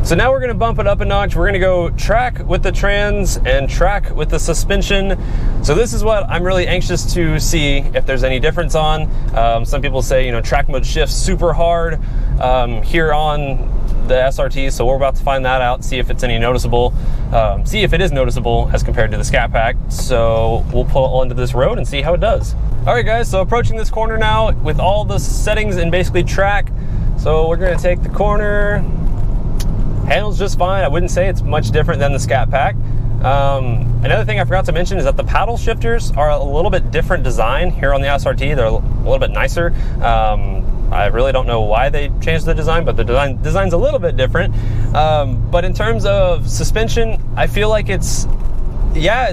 So now we're going to bump it up a notch. We're going to go track with the trans and track with the suspension. So this is what I'm really anxious to see if there's any difference on. Some people say, you know, track mode shifts super hard here on the SRT, so we're about to find that out, see if it's any noticeable, see if it is noticeable as compared to the Scat Pack. So we'll pull onto this road and see how it does. All right, guys, so approaching this corner now with all the settings and basically track. So we're going to take the corner. Handles just fine. I wouldn't say it's much different than the Scat Pack. Another thing I forgot to mention is that the paddle shifters are a little bit different design here on the SRT. They're a little bit nicer. I really don't know why they changed the design, but the design's a little bit different. But in terms of suspension, I feel like it's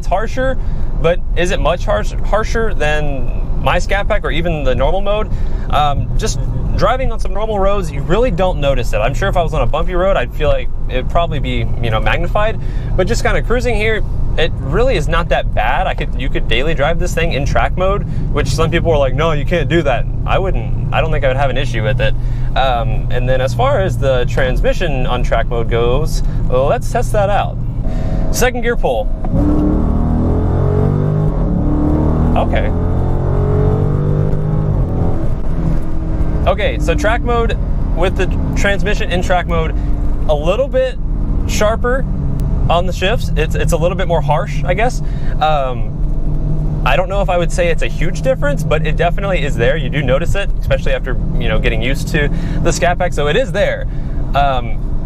harsher, but is it much harsher than my Scat Pack or even the normal mode? Just driving on some normal roads, you really don't notice it. I'm sure if I was on a bumpy road, I'd feel like it'd probably be, you know, magnified. But just kind of cruising here, it really is not that bad. You could daily drive this thing in track mode, which some people are like, no, you can't do that. I don't think I would have an issue with it. And then as far as the transmission on track mode goes, well, let's test that out. Second gear pull. Okay. Okay, so track mode with the transmission in track mode, a little bit sharper on the shifts. It's a little bit more harsh, I guess. I don't know if I would say it's a huge difference, but it definitely is there. You do notice it, especially after, you know, getting used to the Scat Pack. So it is there.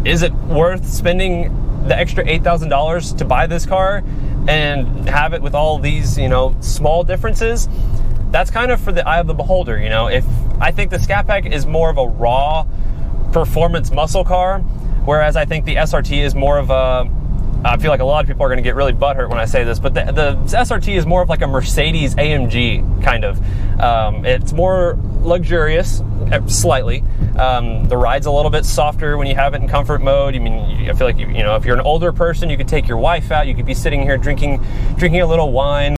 Is it worth spending the extra $8,000 to buy this car and have it with all these, you know, small differences? That's kind of for the eye of the beholder, you know. If I think the Scat Pack is more of a raw performance muscle car, whereas I think the SRT is more of a, I feel like a lot of people are going to get really butthurt when I say this, but the SRT is more of like a Mercedes AMG kind of. It's more luxurious, slightly. The ride's a little bit softer when you have it in comfort mode. I mean, I feel like, you know, if you're an older person, you could take your wife out, you could be sitting here drinking a little wine,